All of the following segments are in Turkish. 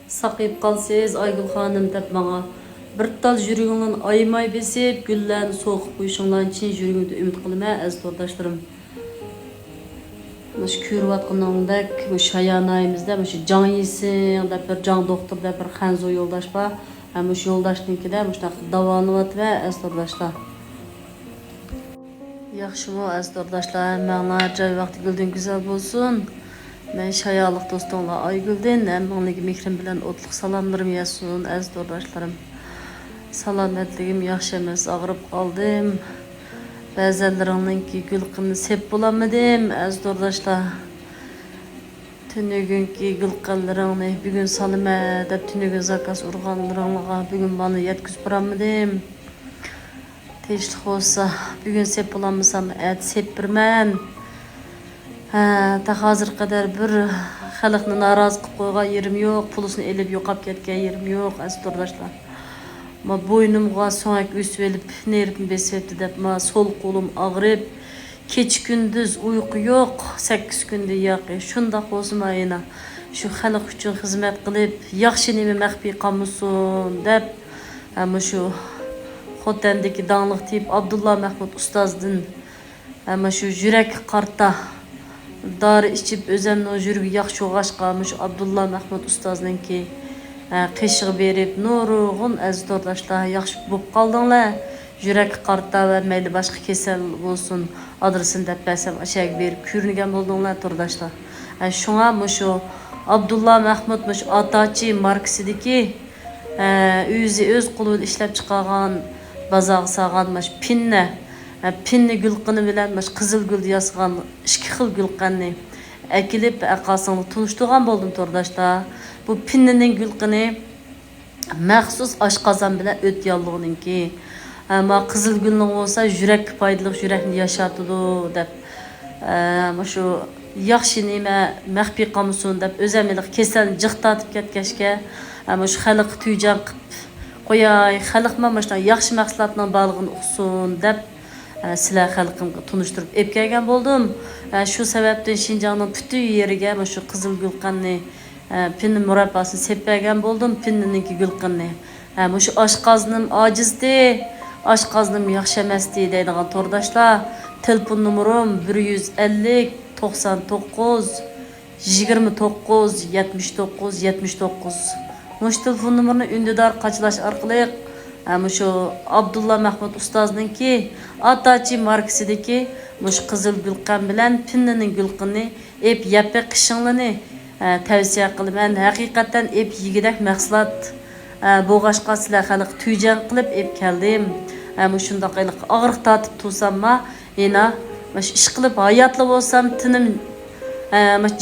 Saqayıp qalsangiz Aygül xanım dep bana bir tal yürüyüngden aymay besip güllarni soğuq qo'yishinglarni chin yürüyüngde ümid qilaman aziz tordoshlarim. Mana shu ko'rayotganingdek bu shayanayimizda mana shu jon yesin deb bir jon doktor deb bir Xanzo yo'ldosh bor. Mana shu yo'ldoshnikida mana shunaqa davolanayotgan aziz tordoslar. Yaxshimi aziz tordoslar, hammalar joy vaqti güldün güzel bo'lsin. Men şayalık dostumla Aygül'den emmanligi mehrim bilen otluq salamlarım yasun aziz tordoshlarim. Salomatligim yaxshi emas, og'rib qoldim. Ba'zanlaringizki gulqinni sep bo'lamadim aziz tordoslar. Tünügünki gulqinlaringni bugun salama deb tünügün zakaz urganlaringizga bugun bana yetkizib boramadim. Tinchlik bo'lsa bugun sep bo'lamasam at sep birman. Ta hazır kadar bir xalqni narozi qilib qo'ygan yerim yo'q, pulusini elib yo'qab ketgan yerim yo'q aziz tordoslar. Ma boynumga so'ngak o'sib elib, nervim besibdi deb ma sol qo'lim og'rib, kech kunduz uyqu yo'q, 8 kunda yo'q. Shunda qo'zmayina shu xalq uchun xizmat qilib, yaxshi nima maxfiy qolmasin deb ama shu Xotandagi dаңlıq tip Abdullah Mahmud ustozdan ama shu yurak qarta Darı içip özemni yürüyü yaxşı oğaşqamış Abdullah Mahmud ustaznınki qeşiği berip nurğun aziz tordoslar yaxşı bo'lib qaldinglar. Yürek qarta ve meyli başqa kesel olsun adresini dep bersem aşağı berip ko'rinigan bo'ldinglar tordoslar. Şuna şu Abdullah Mahmud şu Atachi markasidagi o'zi o'z qo'li bilan ishlab chiqargan bazaq sağan pinne Pinni gülqini bilen qizil gül yazgan 2 xil gülqanni ekilip aqasını tunuşturgan boldum tordoslar. Bu pinninin gülqini maxsus oshqozon bilan o'tyallig'ninki. Ama qizil gülning olsa yurak foydali yurakni yaşatadi deb. Ama şu yaxshi nima maxfiy qolmasin deb o'zamilik kasal jiqtatib ketgachga ama şu xalq tuyjan qilib qo'yay, xalq mana shu yaxshi mahsulotning borlig'ini uqsin deb sizlar xalqimga tunishtirib ep kelgan bo'ldim. Shu sababdan Şinjanning bütün yeriga mana shu qizil gulqanni pinni murabbasini sepbergan bo'ldim. Pinniniki gulqanni. Mana shu oshqoznim ojizdi, oshqoznim yaxshi emasdi deydigan tordoslar. Telefon numarim 150 99 29 79 79. Mush telefon numarini undidor qachalash orqali ama şu Abdullah Mahmud ustaznınki Atachi markasidagi mush qizil gulqan bilan pinninin gulqini ep yapı qishinglarni tavsiya qilaman. Haqiqatan ep yigidak mahsulot bo'g'ashqa sizlar xalq tuyjan qilib ep keldim. Ama shundoq og'riq tatib tursamma, yana mush ish qilib hayotli bo'lsam, tinim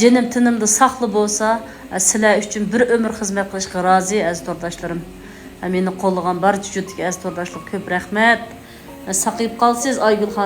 jinim tinimda saqli bo'lsa, sizlar uchun bir ömür xizmat qilishga rozi aziz tordoshlarim. Meni qo'llagan barcha juftlik aziz tordoslar ko'p rahmat. Saqayib qolsiz Aygül xanım.